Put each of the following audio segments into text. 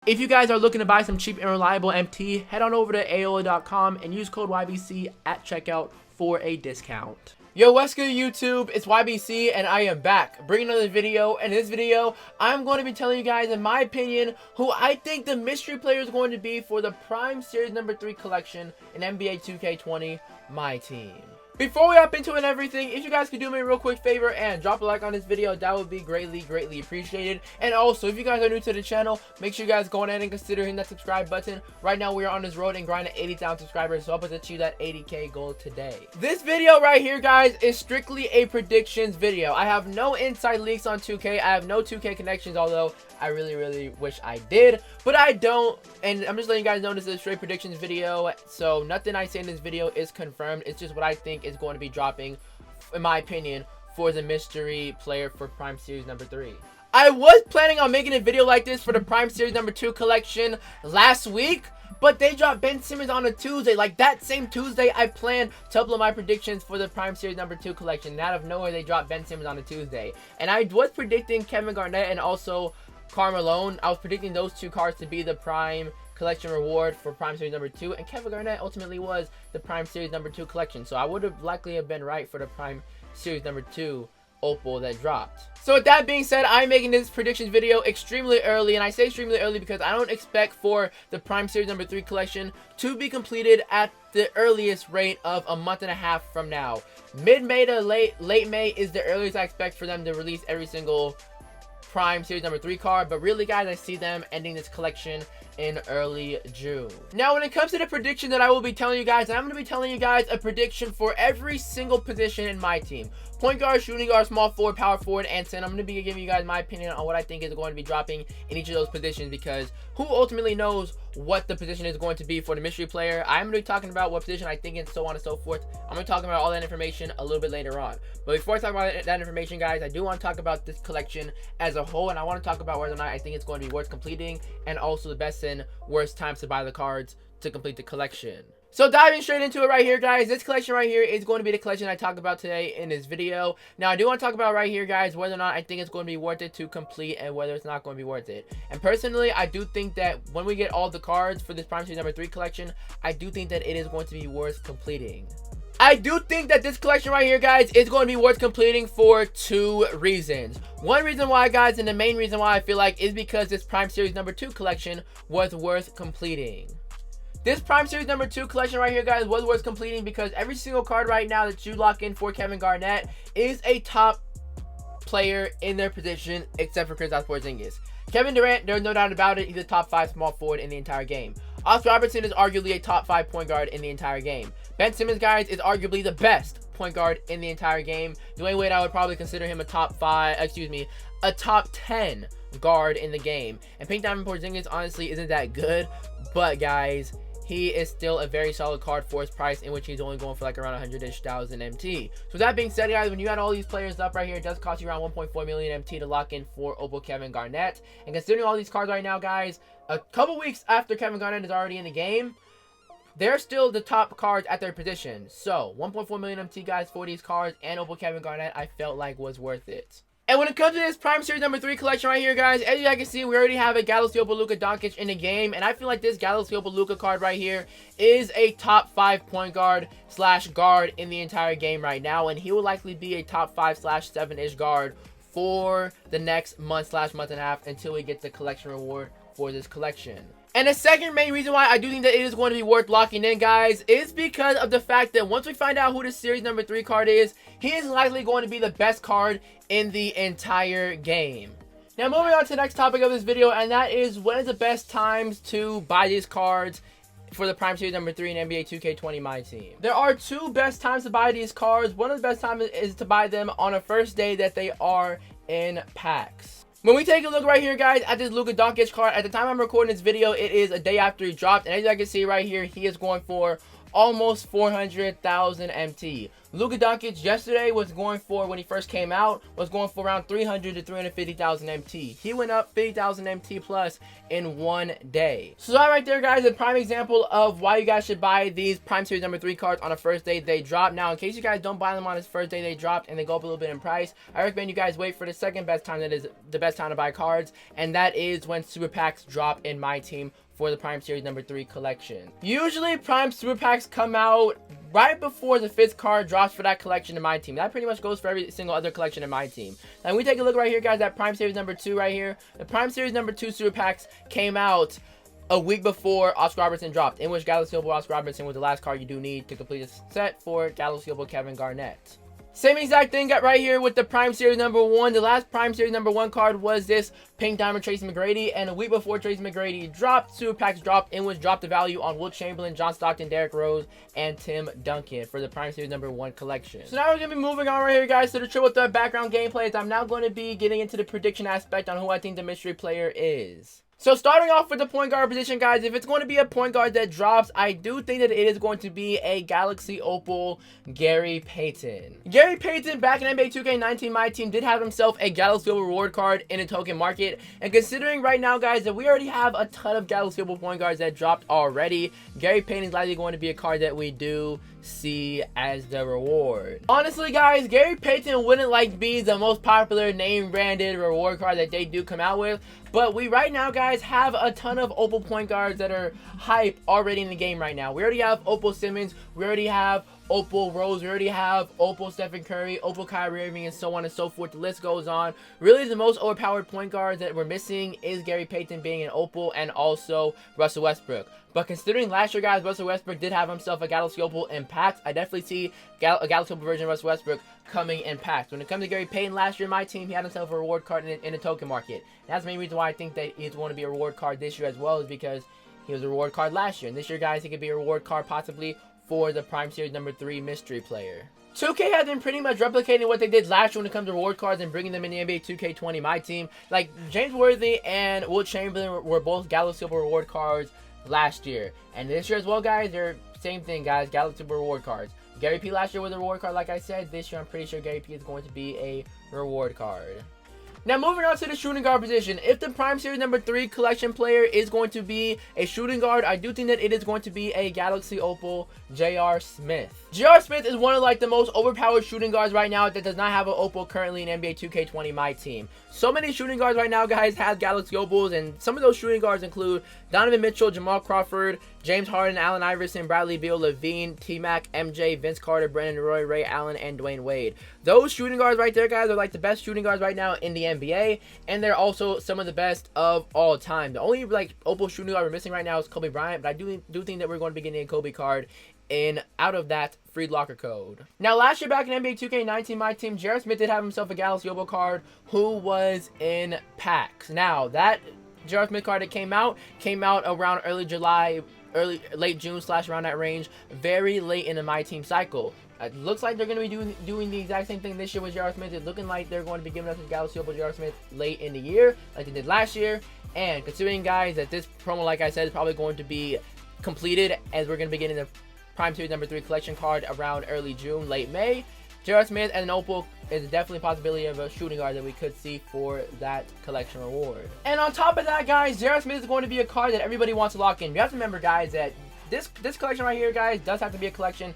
If you guys are looking to buy some cheap and reliable MT, head on over to aola.com and use code YBC at checkout for a discount. Yo, what's good YouTube? It's YBC and I am back bringing another video. And in this video, I'm going to be telling you guys, in my opinion, who I think the mystery player is going to be for the Prime Series number 3 collection in NBA 2K20 Myteam. Before we hop into it and everything, if you guys could do me a real quick favor and drop a like on this video, that would be greatly appreciated. And also, if you guys are new to the channel, make sure you guys go ahead and consider hitting that subscribe button. Right now, we are on this road and grinding 80,000 subscribers, so help us achieve that 80K goal today. This video right here, guys, is strictly a predictions video. I have no inside leaks on 2K. I have no 2K connections, although I really wish I did, but I don't. And I'm just letting you guys know this is a straight predictions video, so nothing I say in this video is confirmed. It's just what I think is going to be dropping, in my opinion, for the mystery player for Prime Series number 3. I was planning on making a video like this for the Prime Series number 2 collection last week, but they dropped Ben Simmons on a Tuesday. Like that same Tuesday, I planned to upload my predictions for the Prime Series number 2 collection. And out of nowhere, they dropped Ben Simmons on a Tuesday. And I was predicting Kevin Garnett and also Carmelo. I was predicting those two cards to be the Prime collection reward for Prime Series number 2, and Kevin Garnett ultimately was the Prime Series number 2 collection. So I would have likely have been right for the Prime Series number 2 Opal that dropped. So with that being said, I'm making this predictions video extremely early, and I say extremely early because I don't expect for the Prime Series number 3 collection to be completed at the earliest rate of a month and a half from now. Mid-May to late May is the earliest I expect for them to release every single Prime Series number 3 card, but really guys, I see them ending this collection in early June. Now when it comes to the prediction that I will be telling you guys, I'm going to be telling you guys a prediction for every single position in my team. Point guard, shooting guard, small forward, power forward, and center. I'm going to be giving you guys my opinion on what I think is going to be dropping in each of those positions, because who ultimately knows what the position is going to be for the mystery player. I'm going to be talking about what position I think and so on and so forth. I'm going to be talking about all that information a little bit later on. But before I talk about that information, guys, I do want to talk about this collection as a whole, and I want to talk about whether or not I think it's going to be worth completing, and also the best and worst times to buy the cards to complete the collection. So diving straight into it right here, guys, this collection right here is going to be the collection I talk about today in this video. Now I do want to talk about right here, guys, whether or not I think it's going to be worth it to complete and whether it's not going to be worth it. And personally, I do think that when we get all the cards for this Prime Series number 3 collection, I do think that it is going to be worth completing. I do think that this collection right here, guys, is going to be worth completing for 2 reasons. One reason why, guys, and the main reason why I feel like is because this Prime Series number 2 collection was worth completing. This Prime Series number 2 collection right here, guys, was worth completing because every single card right now that you lock in for Kevin Garnett is a top player in their position, except for Kristaps Porzingis. Kevin Durant, there's no doubt about it, he's a top 5 small forward in the entire game. Oscar Robertson is arguably a top 5 point guard in the entire game. Ben Simmons, guys, is arguably the best point guard in the entire game. Dwayne Wade, I would probably consider him a top 10 guard in the game. And Payton Porzingis honestly isn't that good, but guys, he is still a very solid card for his price, in which he's only going for like around 100-ish thousand MT. So with that being said, guys, when you add all these players up right here, it does cost you around 1.4 million MT to lock in for Opal Kevin Garnett. And considering all these cards right now, guys, a couple weeks after Kevin Garnett is already in the game, they're still the top cards at their position. So 1.4 million MT, guys, for these cards and Opal Kevin Garnett, I felt like was worth it. And when it comes to this Prime Series number 3 collection right here, guys, as you guys can see, we already have a Galaxy Opal Luka Doncic in the game. And I feel like this Galaxy Opal Luka card right here is a top 5 point guard / guard in the entire game right now. And he will likely be a top 5 / 7-ish guard for the next month / month and a half until we get the collection reward for this collection. And the second main reason why I do think that it is going to be worth locking in, guys, is because of the fact that once we find out who the Series number 3 card is, he is likely going to be the best card in the entire game. Now moving on to the next topic of this video, and that is when is the best times to buy these cards for the Prime Series number 3 in NBA 2K20 Myteam. There are 2 best times to buy these cards. One of the best times is to buy them on a first day that they are in packs. When we take a look right here, guys, at this Luka Doncic card, at the time I'm recording this video, it is a day after he dropped. And as you guys can see right here, he is going for almost 400,000 MT. Luka Doncic yesterday was going for, when he first came out, was going for around 300 to 350,000 MT. He went up 50,000 MT plus in one day. So that right there, guys, a prime example of why you guys should buy these Prime Series number 3 cards on the first day they drop. Now, in case you guys don't buy them on this first day they dropped and they go up a little bit in price, I recommend you guys wait for the second best time, that is the best time to buy cards, and that is when super packs drop in my team for the Prime Series number 3 collection. Usually Prime Super Packs come out right before the 5th card drops for that collection in my team. That pretty much goes for every single other collection in my team. Now, when we take a look right here, guys, at Prime Series number 2 right here, the Prime Series number 2 Super Packs came out a week before Oscar Robertson dropped, in which Galaxy Opal Oscar Robertson was the last card you do need to complete this set for Galaxy Opal Kevin Garnett. Same exact thing got right here with the Prime Series number 1. The last Prime Series number 1 card was this Pink Diamond Tracy McGrady, and a week before Tracy McGrady dropped, Super Packs dropped, in which dropped the value on Will Chamberlain, John Stockton, Derrick Rose, and Tim Duncan for the Prime Series number 1 collection. So now we're going to be moving on right here, guys, to the triple threat background gameplays. I'm now going to be getting into the prediction aspect on who I think the mystery player is. So starting off with the point guard position, guys, if it's going to be a point guard that drops, I do think that it is going to be a Galaxy Opal Gary Payton. Gary Payton, back in NBA 2K19 My Team, did have himself a Galaxy Opal reward card in a token market. And considering right now, guys, that we already have a ton of Galaxy Opal point guards that dropped already, Gary Payton is likely going to be a card that we do see as the reward. Honestly, guys, Gary Payton wouldn't be the most popular name branded reward card that they do come out with, but we right now, guys, have a ton of Opal point guards that are hype already in the game right now. We already have Opal Simmons, we already have Opal Rose, we already have Opal Stephen Curry, Opal Kyrie Irving, and so on and so forth. The list goes on. Really, the most overpowered point guards that we're missing is Gary Payton being an Opal, and also Russell Westbrook. But considering last year, guys, Russell Westbrook did have himself a Galaxy Opal in packs, I definitely see a Galaxy Opal version of Russell Westbrook coming in packs. When it comes to Gary Payton, last year in my team, he had himself a reward card in a token market. And that's the main reason why I think that he's going to be a reward card this year as well, is because he was a reward card last year. And this year, guys, he could be a reward card possibly for the Prime Series number 3 mystery player. 2K has been pretty much replicating what they did last year when it comes to reward cards and bringing them in the NBA 2K20 My Team. Like, James Worthy and Will Chamberlain were both Galaxy Opal reward cards last year. And this year as well, guys, they're same thing, guys, Galaxy Opal reward cards. Gary P last year was a reward card, like I said. This year, I'm pretty sure Gary P is going to be a reward card. Now, moving on to the shooting guard position. If the Prime Series number 3 collection player is going to be a shooting guard, I do think that it is going to be a Galaxy Opal J.R. Smith. J.R. Smith is one of the most overpowered shooting guards right now that does not have an Opal currently in NBA 2K20 My Team. So many shooting guards right now, guys, have Galaxy Opals, and some of those shooting guards include Donovan Mitchell, Jamal Crawford, James Harden, Allen Iverson, Bradley Beal, Levine, T-Mac, MJ, Vince Carter, Brandon Roy, Ray Allen, and Dwayne Wade. Those shooting guards right there, guys, are the best shooting guards right now in the NBA, and they're also some of the best of all time. The only Opal shooting guard we're missing right now is Kobe Bryant, but I do think that we're going to be getting a Kobe card out of that free locker code. Now, last year back in NBA 2K19 My Team, J.R. Smith did have himself a Galaxy Opal card who was in packs. Now, that J.R. Smith card that came out around early July, late June / around that range, very late in the My Team cycle. It looks like they're going to be doing the exact same thing this year with J.R. Smith. It's looking like they're going to be giving us a Galaxy Opal J.R. Smith late in the year, like they did last year. And considering, guys, that this promo, like I said, is probably going to be completed, as we're going to be getting the Prime Series number 3 collection card around early June, late May, J.R. Smith and an Opal is definitely a possibility of a shooting guard that we could see for that collection reward. And on top of that, guys, J.R. Smith is going to be a card that everybody wants to lock in. You have to remember, guys, that this collection right here, guys, does have to be a collection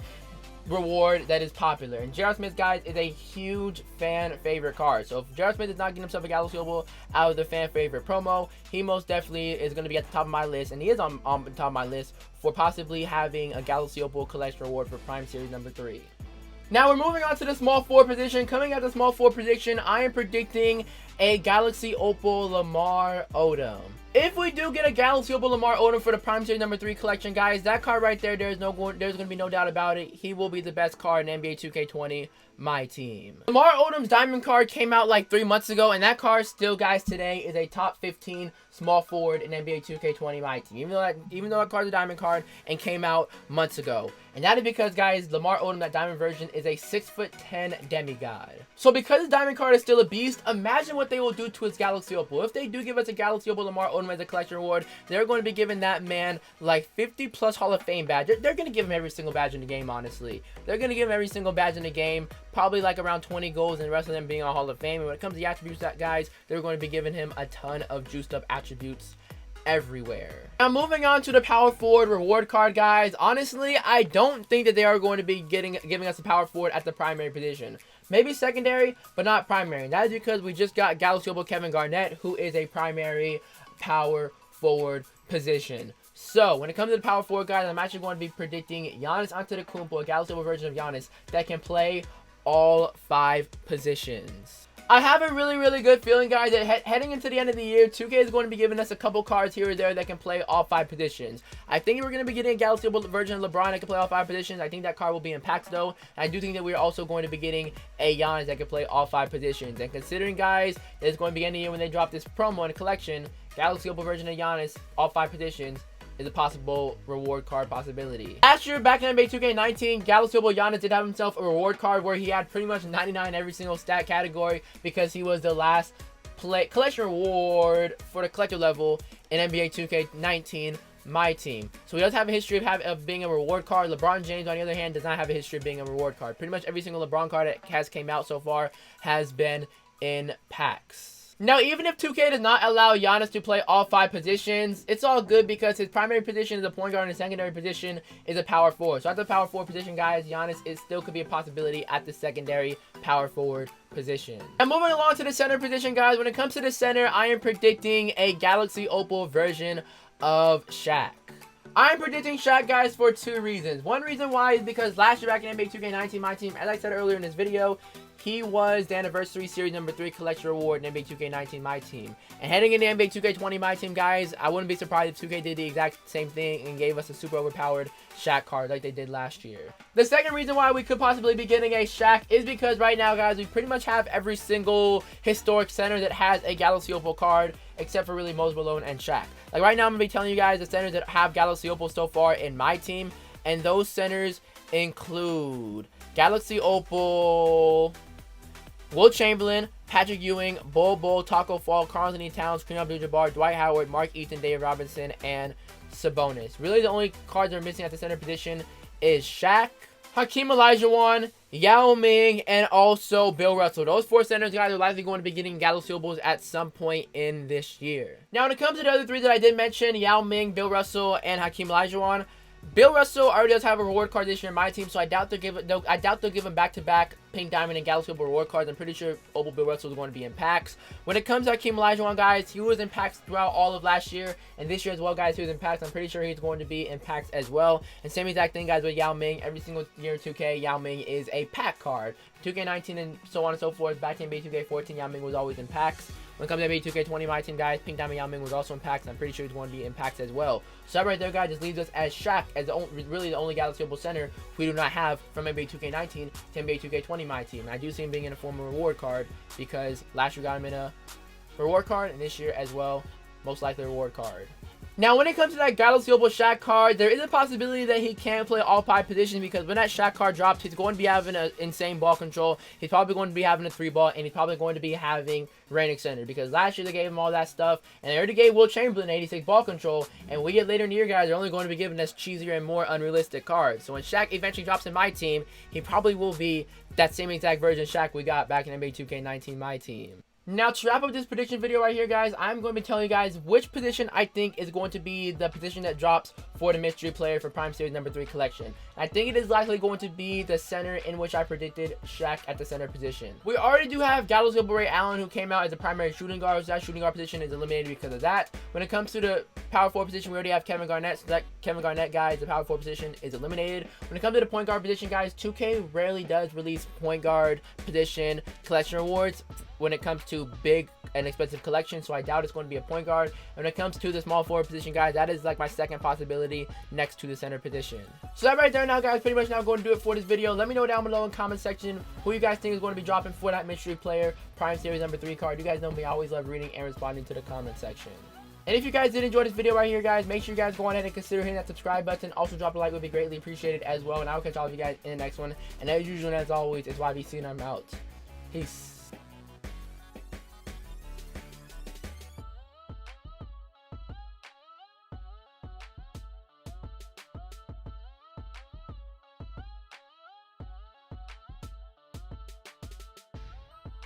reward that is popular. And J.R. Smith, guys, is a huge fan favorite card. So if J.R. Smith is not getting himself a Galaxy Opal out of the fan favorite promo, he most definitely is going to be at the top of my list, and he is on the top of my list for possibly having a Galaxy Opal collection reward for Prime Series number 3. Now we're moving on to the small forward position. Coming at the small forward position, I am predicting a Galaxy Opal Lamar Odom. If we do get a Galaxy Opal Lamar Odom for the Prime Series number 3 collection, guys, that card right there, there's going to be no doubt about it. He will be the best card in NBA 2K20 My Team. Lamar Odom's diamond card came out like 3 months ago, and that card still, guys, today is a top 15 small forward in NBA 2K20 My Team. Even though that card's a diamond card and came out months ago. And that is because, guys, Lamar Odom, that diamond version, is a 6'10" demigod. So because his diamond card is still a beast, imagine what they will do to his Galaxy Opal. If they do give us a Galaxy Opal Lamar Odom as a collection reward, they're going to be giving that man like 50 plus Hall of Fame badge. They're going to give him every single badge in the game, honestly. They're going to give him every single badge in the game. Probably like around 20 goals, and the rest of them being on Hall of Fame. And when it comes to the attributes, guys, they're going to be giving him a ton of juiced up attributes everywhere. Now moving on to the power forward reward card, guys. Honestly, I don't think that they are going to be giving us a power forward at the primary position. Maybe secondary, but not primary. And that is because we just got Galaxy Opal Kevin Garnett, who is a primary power forward position. So, when it comes to the power forward, guys, I'm actually going to be predicting Giannis Antetokounmpo, a Galaxy Opal version of Giannis, that can play all 5 positions. I have a really good feeling, guys, that heading into the end of the year, 2K is going to be giving us a couple cards here or there that can play all 5 positions. I think we're going to be getting a Galaxy Opal version of LeBron that can play all 5 positions. I think that card will be in packs, though. I do think that we're also going to be getting a Giannis that can play all 5 positions. And considering, guys, that it's going to be end of the year when they drop this promo in a collection, Galaxy Opal version of Giannis, all 5 positions, is a possible reward card possibility. Last year, back in NBA 2K19, Galaxy Opal Giannis did have himself a reward card where he had pretty much 99 in every single stat category because he was the last collection reward for the collector level in NBA 2K19 My Team. So he does have a history of being a reward card. LeBron James, on the other hand, does not have a history of being a reward card. Pretty much every single LeBron card that has came out so far has been in packs. Now, even if 2K does not allow Giannis to play all 5 positions, it's all good because his primary position is a point guard and his secondary position is a power forward. So at the power forward position, guys, Giannis still could be a possibility at the secondary power forward position. And moving along to the center position, guys, when it comes to the center, I am predicting a Galaxy Opal version of Shaq. I'm predicting Shaq, guys, for 2 reasons. One reason why is because last year back in NBA 2K19 My Team, as I said earlier in this video, he was the Anniversary Series number 3 collection reward in NBA 2K19 My Team. And heading into NBA 2K20 My Team, guys, I wouldn't be surprised if 2K did the exact same thing and gave us a super overpowered Shaq card like they did last year. The second reason why we could possibly be getting a Shaq is because right now, guys, we pretty much have every single historic center that has a Galaxy Opal card except for really Moses Malone and Shaq. Like right now, I'm going to be telling you guys the centers that have Galaxy Opal so far in My Team. And those centers include Galaxy Opal Wilt Chamberlain, Patrick Ewing, Bol, Taco Fall, Karl-Anthony Towns, Kareem Abdul-Jabbar, Dwight Howard, Mark Eaton, David Robinson, and Sabonis. Really, the only cards that are missing at the center position is Shaq, Hakeem Olajuwon, Yao Ming, and also Bill Russell. Those 4 centers, guys, are likely going to be getting Galaxy Opals at some point in this year. Now, when it comes to the other 3 that I did mention, Yao Ming, Bill Russell, and Hakeem Olajuwon, Bill Russell already does have a reward card this year in My Team, so I doubt they'll give him back-to-back Pink Diamond and Galaxy Opal reward cards. I'm pretty sure Opal Bill Russell is going to be in packs. When it comes to Hakeem Olajuwon, guys, he was in packs throughout all of last year, and this year as well, guys, he was in packs. I'm pretty sure he's going to be in packs as well. And same exact thing, guys, with Yao Ming. Every single year in 2K, Yao Ming is a pack card. 2K19 and so on and so forth. Back in NBA 2K14, Yao Ming was always in packs. When it comes to NBA 2K20 My Team, guys, Pink Diamond Yao Ming was also in packs. I'm pretty sure he's going to be in packs as well. So that right there, guys, just leaves us as Shaq as really the only Galaxy Opal center we do not have from NBA 2K19 to NBA 2K20 My Team. And I do see him being in a form of reward card because last year got him in a reward card, and this year as well, most likely a reward card. Now, when it comes to that Galaxy Opal Shaq card, there is a possibility that he can play all 5 positions because when that Shaq card drops, he's going to be having an insane ball control. He's probably going to be having a 3-ball, and he's probably going to be having reigning center because last year they gave him all that stuff, and they already gave Wilt Chamberlain 86 ball control, and when we get later in the year, guys, they're only going to be giving us cheesier and more unrealistic cards. So when Shaq eventually drops in My Team, he probably will be that same exact version Shaq we got back in NBA 2K19 My Team. Now, to wrap up this prediction video right here, guys, I'm going to be telling you guys which position I think is going to be the position that drops for the mystery player for Prime Series number 3 collection. I think it is likely going to be the center in which I predicted Shaq at the center position. We already do have Galaxy Opal Ray Allen, who came out as a primary shooting guard, so that shooting guard position is eliminated because of that. When it comes to the power forward position, we already have Kevin Garnett, so that Kevin Garnett, guys, the power forward position is eliminated. When it comes to the point guard position, guys, 2K rarely does release point guard position collection rewards. when it comes to big and expensive collections, so I doubt it's going to be a point guard. When it comes to the small forward position, guys, that is like my second possibility next to the center position. So that right there now, guys, pretty much now going to do it for this video. Let me know down below in the comment section who you guys think is going to be dropping for that mystery player prime series number 3 card. You guys know me, I always love reading and responding to the comment section. And if you guys did enjoy this video right here, guys, make sure you guys go on ahead and consider hitting that subscribe button. Also, drop a like, would be greatly appreciated as well. And I'll catch all of you guys in the next one. And as usual and as always, it's YBC and I'm out. Peace.